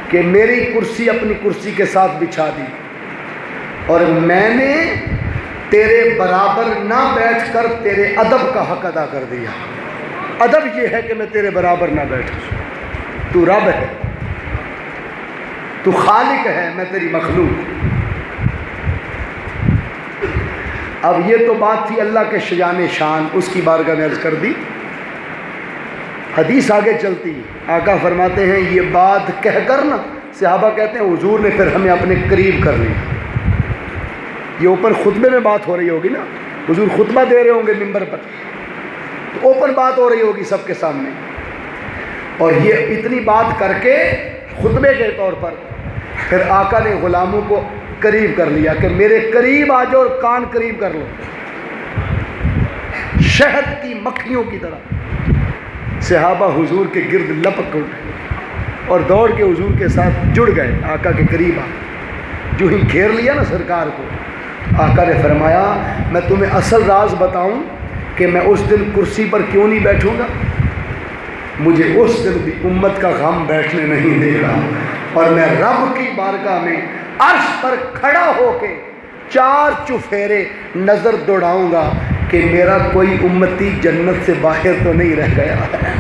Speaker 1: کہ میری کرسی اپنی کرسی کے ساتھ بچھا دی، اور میں نے تیرے برابر نہ بیٹھ کر تیرے ادب کا حق ادا کر دیا۔ ادب یہ ہے کہ میں تیرے برابر نہ بیٹھوں، تو رب ہے، تو خالق ہے، میں تیری مخلوق۔ اب یہ تو بات تھی اللہ کے شجان شان، اس کی بارگاہ میں عرض کر دی۔ حدیث آگے چلتی، آقا فرماتے ہیں یہ بات کہہ کر نا، صحابہ کہتے ہیں حضور نے پھر ہمیں اپنے قریب کر لیا۔ یہ اوپن خطبے میں بات ہو رہی ہوگی نا، حضور خطبہ دے رہے ہوں گے منبر پر، تو اوپن بات ہو رہی ہوگی سب کے سامنے، اور یہ اتنی بات کر کے خطبے کے طور پر پھر آقا نے غلاموں کو قریب کر لیا کہ میرے قریب آ جاؤ اور کان قریب کر لو۔ شہد کی مکھیوں کی طرح صحابہ حضور کے گرد لپک اٹھے اور دوڑ کے حضور کے ساتھ جڑ گئے، آقا کے قریب آ جو ہی گھیر لیا نا سرکار کو، آقا نے فرمایا میں تمہیں اصل راز بتاؤں کہ میں اس دن کرسی پر کیوں نہیں بیٹھوں گا؟ مجھے اس دن بھی امت کا غم بیٹھنے نہیں دے گا، اور میں رب کی بارگاہ میں عرش پر کھڑا ہو کے 4 چفیرے نظر دوڑاؤں گا کہ میرا کوئی امتی جنت سے باہر تو نہیں رہ گیا ہے۔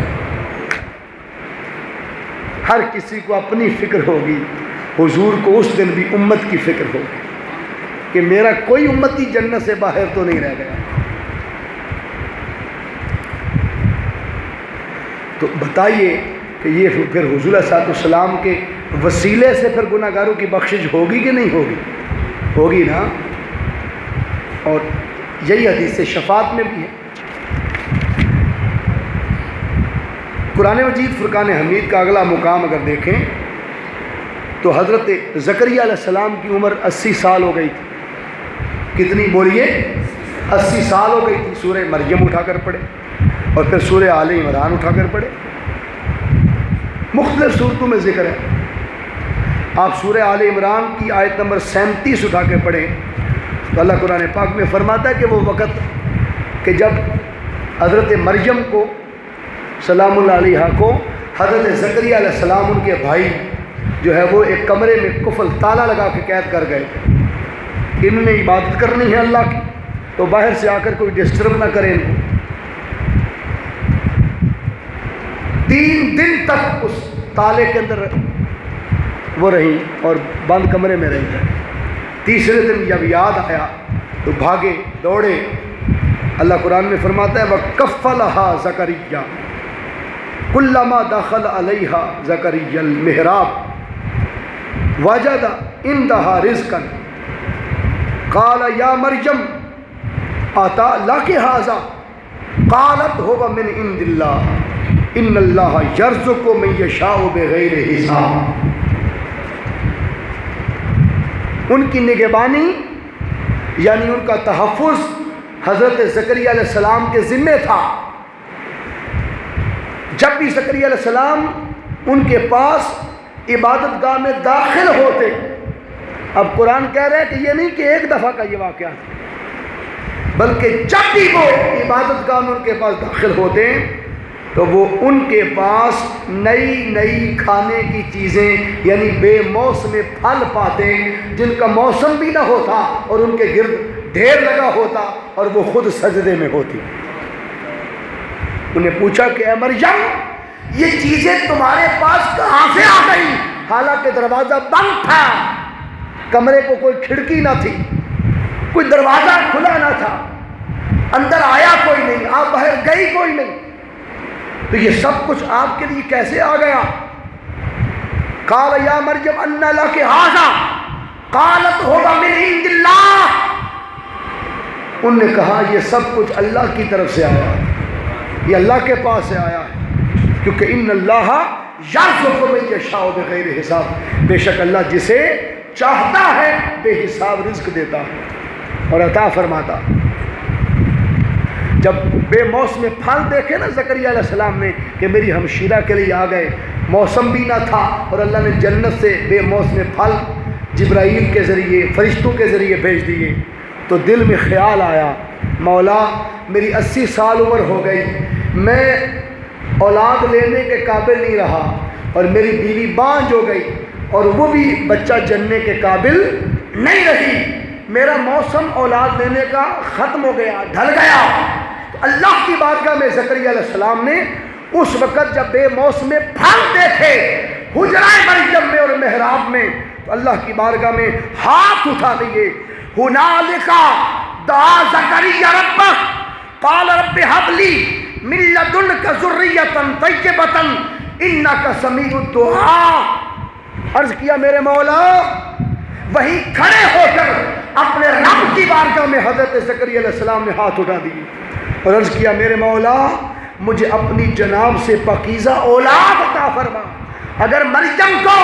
Speaker 1: ہر کسی کو اپنی فکر ہوگی، حضور کو اس دن بھی امت کی فکر ہوگی کہ میرا کوئی امتی جنت سے باہر تو نہیں رہ گیا۔ تو بتائیے کہ یہ پھر حضور علیہ السلام کے وسیلے سے پھر گناہ گاروں کی بخشش ہوگی کہ نہیں ہوگی؟ ہوگی نا۔ اور یہی حدیث شفاعت میں بھی ہے۔ قرآن مجید فرقان حمید کا اگلا مقام اگر دیکھیں تو حضرت زکریا علیہ السلام کی عمر 80 سال ہو گئی تھی۔ کتنی بولیے؟ 80 سال ہو گئی تھی۔ سورہ مریم اٹھا کر پڑھے اور پھر سورہ آل عمران اٹھا کر پڑھے، مختلف صورتوں میں ذکر ہے۔ آپ سورہ آل عمران کی آیت نمبر 37 اٹھا کے پڑھیں تو اللہ قرآن پاک میں فرماتا ہے کہ وہ وقت کہ جب حضرت مریم کو سلام اللہ علیہ کو حضرت زکریا علیہ السلام ان کے بھائی جو ہے وہ ایک کمرے میں قفل تالا لگا کے قید کر گئے، انہوں نے عبادت کرنی ہے اللہ کی تو باہر سے آ کر کوئی ڈسٹرب نہ کرے ان کو۔ 3 دن تک اس تالے کے اندر وہ رہی اور بند کمرے میں رہی۔ تیسرے دن جب یاد آیا تو بھاگے دوڑے۔ اللہ قرآن میں فرماتا ہے وَكَفَّلَهَا زَكَرِيَّا كُلَّمَا دَخَلَ عَلَيْهَا زَكَرِيَّا الْمِحْرَابَ وَجَدَ عِندَهَا رِزْقًا قَالَ يَا مَرْيَمُ أَنَّىٰ لَكِ هَٰذَا قَالَتْ هُوَ مِنْ عِندِ اللَّهِ إِنَّ اللَّهَ يَرْزُقُ مَن يَشَاءُ بِغَيْرِ حِسَابٍ۔ ان کی نگہبانی یعنی ان کا تحفظ حضرت زکریا علیہ السلام کے ذمے تھا۔ جب بھی زکریا علیہ السلام ان کے پاس عبادت گاہ میں داخل ہوتے، اب قرآن کہہ رہا ہے کہ یہ نہیں کہ ایک دفعہ کا یہ واقعہ تھا، بلکہ جب بھی وہ عبادت گاہ میں ان کے پاس داخل ہوتے تو وہ ان کے پاس نئی نئی کھانے کی چیزیں یعنی بے موسم پھل پاتے جن کا موسم بھی نہ ہوتا اور ان کے گرد ڈھیر لگا ہوتا اور وہ خود سجدے میں ہوتی۔ انہیں پوچھا کہ اے مریم یہ چیزیں تمہارے پاس کہاں سے آ گئی؟ حالانکہ دروازہ بند تھا، کمرے کو کوئی کھڑکی نہ تھی، کوئی دروازہ کھلا نہ تھا، اندر آیا کوئی نہیں، آپ باہر گئی کوئی نہیں، تو یہ سب کچھ آپ کے لیے کیسے آ گیا؟ قال یا مریم انا لک ھذا قالت ھو من عند اللہ۔ انہوں نے کہا یہ سب کچھ اللہ کی طرف سے آیا ہے، یہ اللہ کے پاس سے آیا ہے، کیونکہ ان اللہ یرزق من یشاء بغیر حساب، بے شک اللہ جسے چاہتا ہے بے حساب رزق دیتا ہے اور عطا فرماتا۔ جب بے موسم پھل دیکھے نا زکریا علیہ السلام نے کہ میری ہمشیرہ کے لیے آ گئے، موسم بھی نہ تھا اور اللہ نے جنت سے بے موسم پھل جبرائیل کے ذریعے فرشتوں کے ذریعے بھیج دیے، تو دل میں خیال آیا مولا میری 80 سال عمر ہو گئی، میں اولاد لینے کے قابل نہیں رہا اور میری بیوی بانجھ ہو گئی اور وہ بھی بچہ جننے کے قابل نہیں رہی، میرا موسم اولاد لینے کا ختم ہو گیا، ڈھل گیا۔ تو اللہ کی بارگاہ میں زکریا علیہ السلام نے اس وقت جب بے موسم پھل دیکھے حجرہ مریم میں اور محراب میں، تو اللہ کی بارگاہ میں ہاتھ اٹھا لیے، ہنالک دعا زکریا ربہ قال رب ہب لی من لدنک ذریۃ طیبۃ انک سمیع الدعاء۔ عرض کیا میرے مولا، وہیں کھڑے ہو کر اپنے رب کی بارگاہ میں حضرت زکریا علیہ السلام نے ہاتھ اٹھا دیے اور عرض کیا میرے مولا مجھے اپنی جناب سے پاکیزہ اولاد عطا فرما۔ اگر مریم کو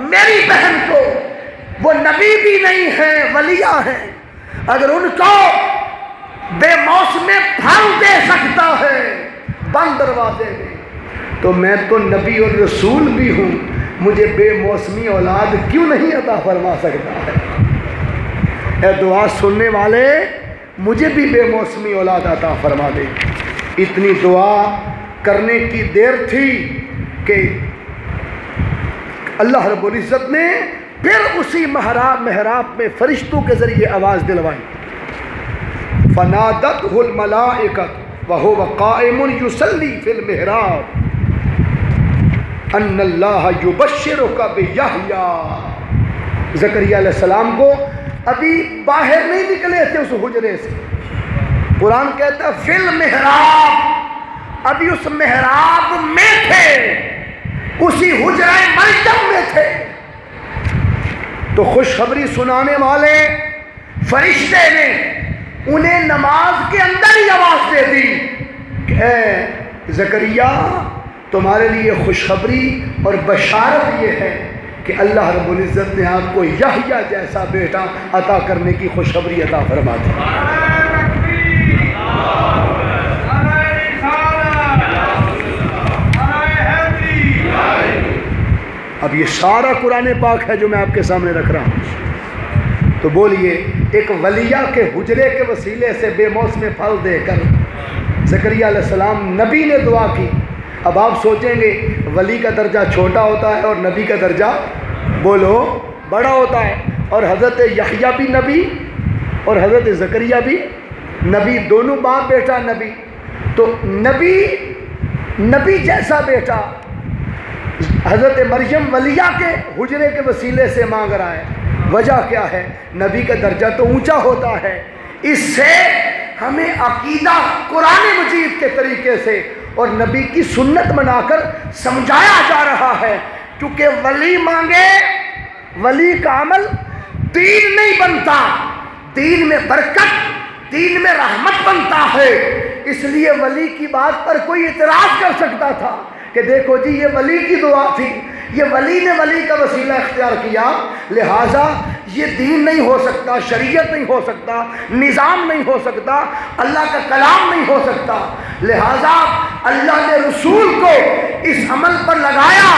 Speaker 1: میری بہن کو وہ نبی بھی نہیں ہیں ولیہ ہیں، اگر ان کو بے موسم پھل دے سکتا ہے بند دروازے میں، تو میں تو نبی اور رسول بھی ہوں، مجھے بے موسمی اولاد کیوں نہیں عطا فرما سکتا ہے؟ اے دعا سننے والے، مجھے بھی بے موسمی اولاد عطا فرما دے۔ اتنی دعا کرنے کی دیر تھی کہ اللہ رب العزت نے پھر اسی محراب میں فرشتوں کے ذریعے آواز دلوائی، فنادتہ الملائکۃ وہو قائم یصلی فی المحراب ان اللہ یبشرک بیحییٰ۔ زکریا علیہ السلام کو ابھی باہر نہیں نکلے تھے اس حجرے سے، قرآن کہتا ہے فی المحراب، ابھی اس محراب میں تھے، اسی حجرہ مریم میں تھے، تو خوشخبری سنانے والے فرشتے نے انہیں نماز کے اندر ہی آواز دے دی کہ اے زکریا، تمہارے لیے خوشخبری اور بشارت یہ ہے کہ اللہ رب العزت نے آپ کو یحییٰ جیسا بیٹا عطا کرنے کی خوشخبری عطا فرما دی۔ اب یہ سارا قرآن پاک ہے جو میں آپ کے سامنے رکھ رہا ہوں، تو بولیے ایک ولیہ کے حجرے کے وسیلے سے بے موسم پھل دے کر زکریا علیہ السلام نبی نے دعا کی۔ اب آپ سوچیں گے ولی کا درجہ چھوٹا ہوتا ہے اور نبی کا درجہ بولو بڑا ہوتا ہے، اور حضرت یحییٰ بھی نبی اور حضرت زکریا بھی نبی، دونوں باپ بیٹا نبی، تو نبی جیسا بیٹا حضرت مریم ولیہ کے حجرے کے وسیلے سے مانگ رہا ہے۔ وجہ کیا ہے؟ نبی کا درجہ تو اونچا ہوتا ہے، اس سے ہمیں عقیدہ قرآن مجید کے طریقے سے اور نبی کی سنت بنا کر سمجھایا جا رہا ہے، کیونکہ ولی مانگے، ولی کا عمل دین نہیں بنتا، دین میں برکت، دین میں رحمت بنتا ہے۔ اس لیے ولی کی بات پر کوئی اعتراض کر سکتا تھا کہ دیکھو جی یہ ولی کی دعا تھی، یہ ولی نے ولی کا وسیلہ اختیار کیا، لہٰذا یہ دین نہیں ہو سکتا، شریعت نہیں ہو سکتا، نظام نہیں ہو سکتا، اللہ کا کلام نہیں ہو سکتا، لہٰذا اللہ نے رسول کو اس عمل پر لگایا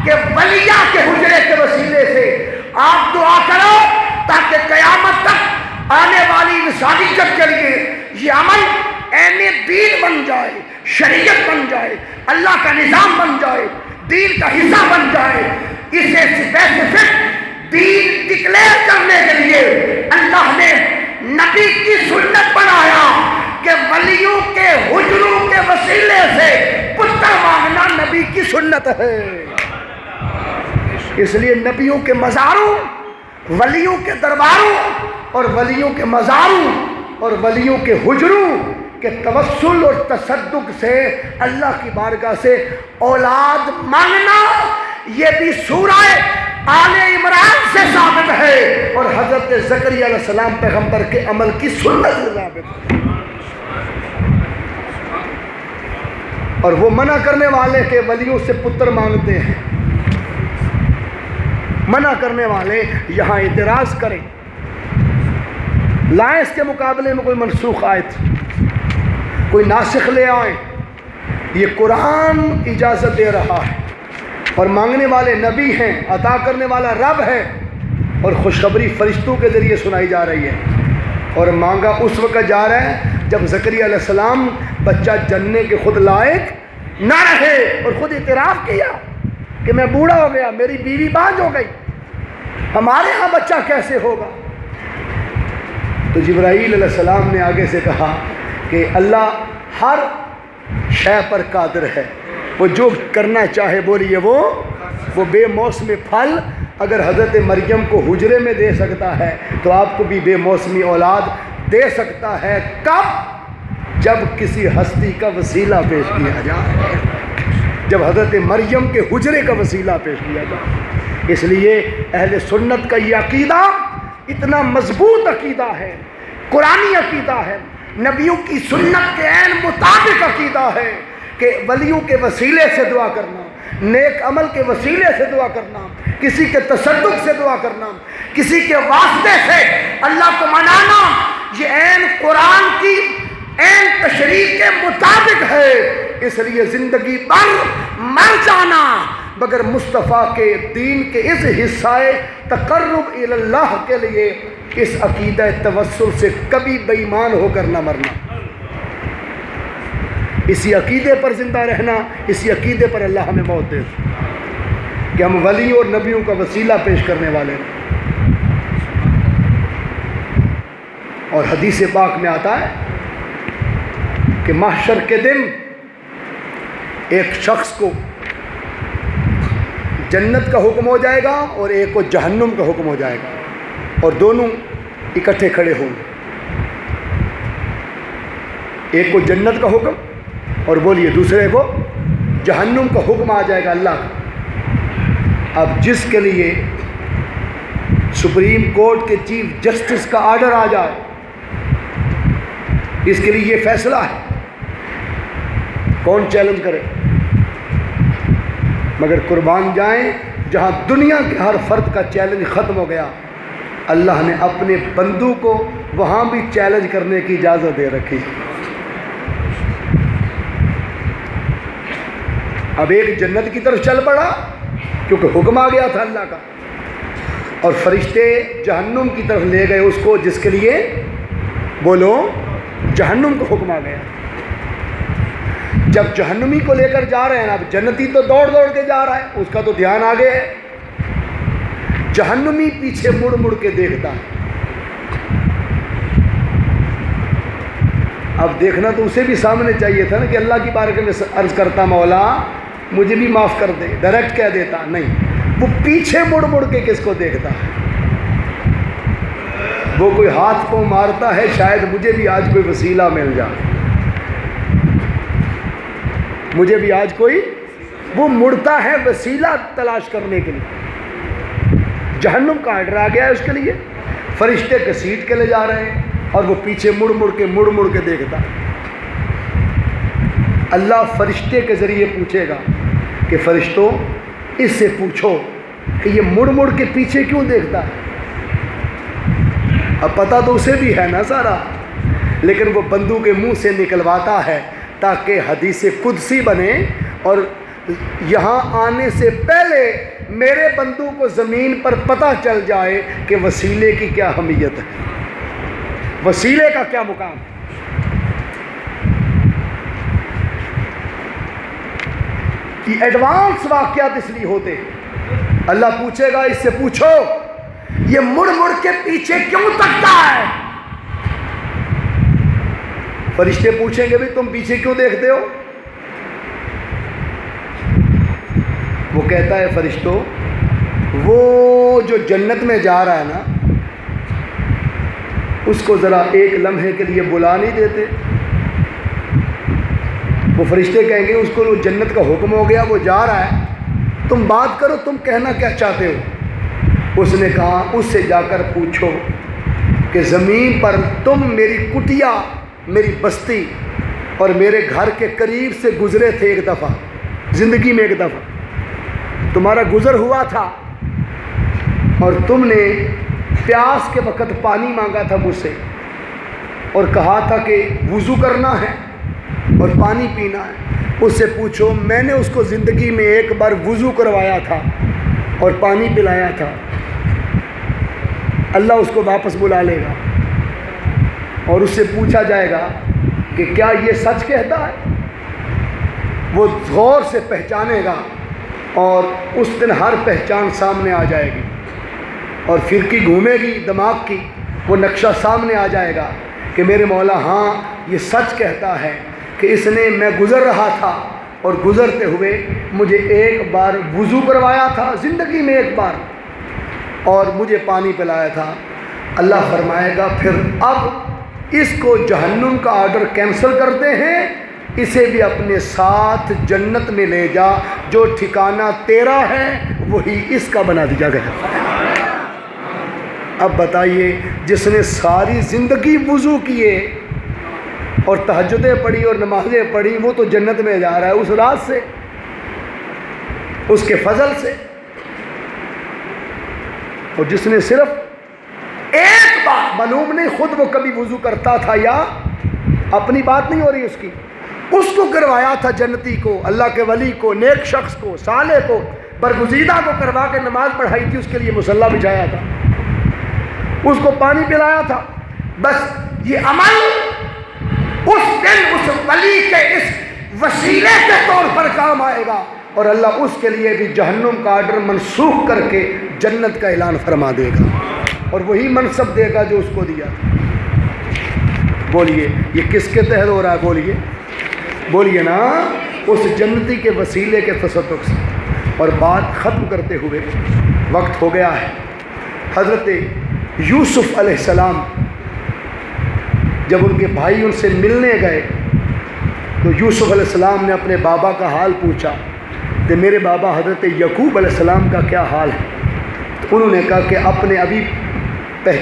Speaker 1: کہ ولیہ کے حجرے کے وسیلے سے آپ دعا کرو تاکہ قیامت تک آنے والی انسانیت کے لیے یہ عمل عین دین بن جائے، شریعت بن جائے، اللہ کا نظام بن جائے، دین کا حصہ بن جائے۔ اسے اسپیسیفک دین ڈکلیئر کرنے کے لیے اللہ نے نبی کی سنت بنایا کہ ولیوں کے حجروں کے وسیلے سے پتر مانگنا نبی کی سنت ہے۔ اس لیے نبیوں کے مزاروں، ولیوں کے درباروں اور ولیوں کے مزاروں اور ولیوں کے حجروں کہ توسل اور تصدق سے اللہ کی بارگاہ سے اولاد مانگنا، یہ بھی سورہ آل عمران سے ثابت ہے اور حضرت زکریا علیہ السلام پیغمبر کے عمل کی سنت سے ثابت ہے۔ اور وہ منع کرنے والے کہ ولیوں سے پتر مانگتے ہیں، منع کرنے والے یہاں اعتراض کریں، لائیں اس کے مقابلے میں کوئی منسوخ آیت، کوئی ناسخ لے آئیں۔ یہ قرآن اجازت دے رہا ہے اور مانگنے والے نبی ہیں، عطا کرنے والا رب ہے، اور خوشخبری فرشتوں کے ذریعے سنائی جا رہی ہے، اور مانگا اس وقت جا رہا ہے جب زکریا علیہ السلام بچہ جننے کے خود لائق نہ رہے اور خود اعتراف کیا کہ میں بوڑھا ہو گیا، میری بیوی بانجھ ہو گئی، ہمارے ہاں بچہ کیسے ہوگا؟ تو جبرائیل علیہ السلام نے آگے سے کہا کہ اللہ ہر شے پر قادر ہے، وہ جو کرنا چاہے بولیے وہ بے موسم پھل اگر حضرت مریم کو حجرے میں دے سکتا ہے تو آپ کو بھی بے موسمی اولاد دے سکتا ہے۔ کب؟ جب کسی ہستی کا وسیلہ پیش کیا جائے، جب حضرت مریم کے حجرے کا وسیلہ پیش کیا جائے۔ اس لیے اہل سنت کا یہ عقیدہ اتنا مضبوط عقیدہ ہے، قرآنی عقیدہ ہے، نبیوں کی سنت کے عین مطابق عقیدہ ہے کہ ولیوں کے وسیلے سے دعا کرنا، نیک عمل کے وسیلے سے دعا کرنا، کسی کے تصدق سے دعا کرنا، کسی کے واسطے سے اللہ کو منانا، یہ عین قرآن کی این تشریع کے مطابق ہے، اس لیے زندگی بھر مر جانا مگر مصطفیٰ کے دین کے اس حصہ تقرب الی اللہ کے لیے اس عقیدہ توسل سے کبھی بے ایمان ہو کر نہ مرنا، اسی عقیدے پر زندہ رہنا، اسی عقیدے پر اللہ ہمیں موت دے کہ ہم ولیوں اور نبیوں کا وسیلہ پیش کرنے والے ہیں۔ اور حدیث پاک میں آتا ہے کہ محشر کے دن ایک شخص کو جنت کا حکم ہو جائے گا اور ایک کو جہنم کا حکم ہو جائے گا، اور دونوں اکٹھے کھڑے ہوں گے۔ ایک کو جنت کا حکم اور بولیے دوسرے کو جہنم کا حکم آ جائے گا اللہ کا۔ اب جس کے لیے سپریم کورٹ کے چیف جسٹس کا آرڈر آ جائے، اس کے لیے یہ فیصلہ ہے، کون چیلنج کرے؟ مگر قربان جائیں، جہاں دنیا کے ہر فرد کا چیلنج ختم ہو گیا، اللہ نے اپنے بندوں کو وہاں بھی چیلنج کرنے کی اجازت دے رکھی۔ اب ایک جنت کی طرف چل پڑا کیونکہ حکم آ گیا تھا اللہ کا، اور فرشتے جہنم کی طرف لے گئے اس کو جس کے لیے بولو جہنم کو حکم آ گیا۔ جب جہنمی کو لے کر جا رہے ہیں، اب جنتی تو دوڑ دوڑ کے جا رہا ہے، اس کا تو دھیان آگے ہے، جہنمی پیچھے مڑ مڑ کے دیکھتا ہے۔ اب دیکھنا تو اسے بھی سامنے چاہیے تھا نا کہ اللہ کی بارگاہ میں عرض کرتا مولا مجھے بھی معاف کر دے، ڈائریکٹ کہہ دیتا، نہیں، وہ پیچھے مڑ مڑ کے کس کو دیکھتا ہے؟ وہ کوئی ہاتھ کو مارتا ہے شاید مجھے بھی آج کوئی وسیلہ مل جائے، مجھے بھی آج کوئی، وہ مڑتا ہے وسیلہ تلاش کرنے کے لیے۔ جہنم کا آرڈر آ گیا ہے اس کے لیے، فرشتے گھسیٹ کے لے جا رہے ہیں اور وہ پیچھے مڑ مڑ کے دیکھتا۔ اللہ فرشتے کے ذریعے پوچھے گا کہ فرشتوں اس سے پوچھو کہ یہ مڑ مڑ کے پیچھے کیوں دیکھتا ہے؟ اب پتہ تو اسے بھی ہے نا سارا، لیکن وہ بندوں کے منہ سے نکلواتا ہے تاکہ حدیث قدسی بنے، اور یہاں آنے سے پہلے میرے بندوں کو زمین پر پتہ چل جائے کہ وسیلے کی کیا اہمیت ہے، وسیلے کا کیا مقام ہے۔ یہ ایڈوانس واقعات اس لیے ہوتے ہیں، اللہ پوچھے گا اس سے پوچھو یہ مڑ مڑ کے پیچھے کیوں تکتا ہے؟ فرشتے پوچھیں گے بھی تم پیچھے کیوں دیکھتے ہو؟ وہ کہتا ہے فرشتوں وہ جو جنت میں جا رہا ہے نا اس کو ذرا ایک لمحے کے لیے بلا نہیں دیتے؟ وہ فرشتے کہیں گے اس کو وہ جنت کا حکم ہو گیا، وہ جا رہا ہے، تم بات کرو، تم کہنا کیا چاہتے ہو؟ اس نے کہا اس سے جا کر پوچھو کہ زمین پر تم میری کٹیا، میری بستی اور میرے گھر کے قریب سے گزرے تھے ایک دفعہ، زندگی میں ایک دفعہ تمہارا گزر ہوا تھا، اور تم نے پیاس کے وقت پانی مانگا تھا مجھ سے اور کہا تھا کہ وضو کرنا ہے اور پانی پینا ہے۔ اس سے پوچھو میں نے اس کو زندگی میں ایک بار وضو کروایا تھا اور پانی پلایا تھا، اللہ اس کو واپس بلا لے گا اور اس سے پوچھا جائے گا کہ کیا یہ سچ کہتا ہے؟ وہ غور سے پہچانے گا اور اس دن ہر پہچان سامنے آ جائے گی، اور پھرکی گھومے گی دماغ کی، وہ نقشہ سامنے آ جائے گا کہ میرے مولا ہاں یہ سچ کہتا ہے کہ اس نے، میں گزر رہا تھا اور گزرتے ہوئے مجھے ایک بار وضو کروایا تھا زندگی میں ایک بار اور مجھے پانی پلایا تھا۔ اللہ فرمائے گا پھر اب اس کو جہنم کا آرڈر کینسل کرتے ہیں، اسے بھی اپنے ساتھ جنت میں لے جا، جو ٹھکانہ تیرا ہے وہی اس کا بنا دیا گیا۔ اب بتائیے جس نے ساری زندگی وضو کیے اور تہجدیں پڑھی اور نمازیں پڑھی، وہ تو جنت میں جا رہا ہے اس رات سے، اس کے فضل سے، اور جس نے صرف ایک بار، معلوم نہیں خود وہ کبھی وضو کرتا تھا یا اپنی بات نہیں ہو رہی اس کی، اس کو کروایا تھا جنتی کو، اللہ کے ولی کو، نیک شخص کو، صالح کو، برگزیدہ کو کروا کے نماز پڑھائی تھی، اس کے لیے مصلی بچھایا تھا، اس کو پانی پلایا تھا۔ بس یہ عمل اس دن اس ولی کے اس وسیلے کے طور پر کام آئے گا، اور اللہ اس کے لیے بھی جہنم کا آرڈر منسوخ کر کے جنت کا اعلان فرما دے گا، اور وہی منصب دے گا جو اس کو دیا تھا۔ بولیے یہ کس کے تحت ہو رہا ہے؟ بولیے بولیے نا، اس جنتی کے وسیلے کے تصدق سے۔ اور بات ختم کرتے ہوئے وقت ہو گیا ہے، حضرت یوسف علیہ السلام جب ان کے بھائی ان سے ملنے گئے تو یوسف علیہ السلام نے اپنے بابا کا حال پوچھا کہ میرے بابا حضرت یعقوب علیہ السلام کا کیا حال ہے؟ تو انہوں نے کہا کہ اپنے ابھی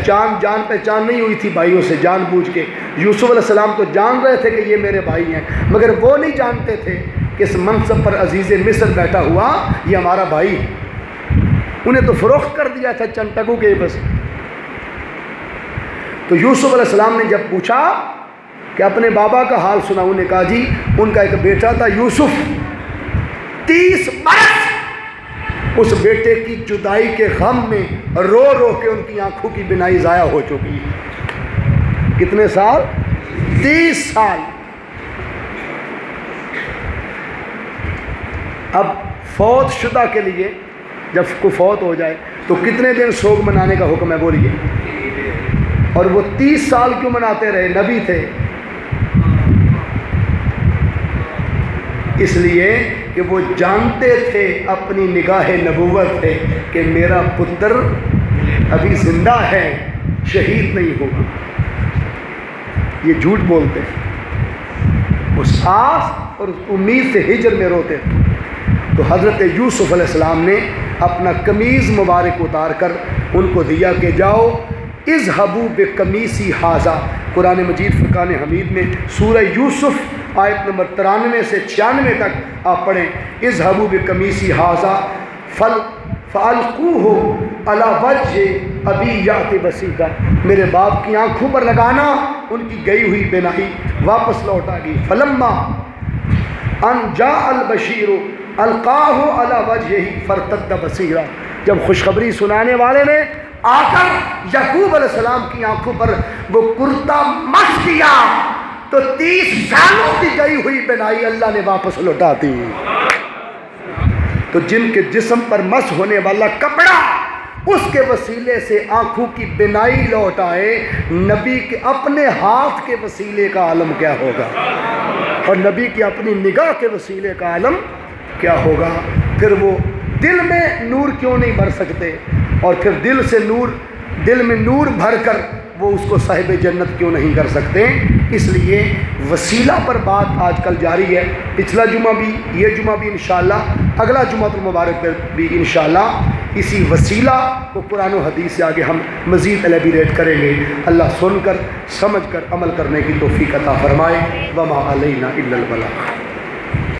Speaker 1: جان پہچان نہیں ہوئی تھی بھائیوں سے، جان بوجھ کے یوسف علیہ السلام تو جان رہے تھے کہ یہ میرے بھائی ہیں، مگر وہ نہیں جانتے تھے کہ اس منصب پر عزیز مصر بیٹھا ہوا یہ ہمارا بھائی ہے۔ انہیں تو فروخت کر دیا تھا چند ٹکوں کے بس۔ تو یوسف علیہ السلام نے جب پوچھا کہ اپنے بابا کا حال سنا، انہوں نے کہا جی ان کا ایک بیٹا تھا یوسف، 30 برس اس بیٹے کی جدائی کے غم میں رو رو کے ان کی آنکھوں کی بینائی ضائع ہو چکی ہے۔ کتنے سال؟ 30 سال۔ اب فوت شدہ کے لیے جب کوئی فوت ہو جائے تو کتنے دن سوگ منانے کا حکم ہے؟ بولیے۔ اور وہ 30 سال کیوں مناتے رہے؟ نبی تھے، اس لیے کہ وہ جانتے تھے اپنی نگاہ نبوت ہے کہ میرا پتر ابھی زندہ ہے، شہید نہیں ہوگا۔ یہ جھوٹ بولتے ہیں، اس آس اور اس امید سے ہجر میں روتے تھے۔ تو حضرت یوسف علیہ السلام نے اپنا قمیض مبارک اتار کر ان کو دیا کہ جاؤ اذهبوا بقمیصی ھذا، قرآن مجید فرقان حمید میں سورہ یوسف آیت نمبر 93 سے 96 تک آپ پڑھیں، اذهبوا بقمیصی ھذا فالقوہ علی وجہ ابی یأت بصیرا، میرے باپ کی آنکھوں پر لگانا، ان کی گئی ہوئی بینائی واپس لوٹا گئی۔ فلما ان جاء البشیر القاہ علی وجہہ فارتد بصیرا، جب خوشخبری سنانے والے نے آ کر یعقوب علیہ السلام کی آنکھوں پر وہ کرتا مس کیا تو 30 سالوں کی گئی ہوئی بینائی اللہ نے واپس لوٹا دی۔ تو جن کے جسم پر مس ہونے والا کپڑا اس کے وسیلے سے آنکھوں کی بینائی لوٹ آئے، نبی کے اپنے ہاتھ کے وسیلے کا عالم کیا ہوگا، اور نبی کی اپنی نگاہ کے وسیلے کا عالم کیا ہوگا۔ پھر وہ دل میں نور کیوں نہیں بھر سکتے، اور پھر دل میں نور بھر کر وہ اس کو صاحب جنت کیوں نہیں کر سکتے۔ اس لیے وسیلہ پر بات آج کل جاری ہے، پچھلا جمعہ بھی، یہ جمعہ بھی انشاءاللہ، اگلا جمعہ المبارک پر بھی انشاءاللہ اسی وسیلہ کو قرآن و حدیث سے آگے ہم مزید ایلیبریٹ کریں گے۔ اللہ سن کر سمجھ کر عمل کرنے کی توفیق عطا فرمائے۔ وما علینا الا البلاغ۔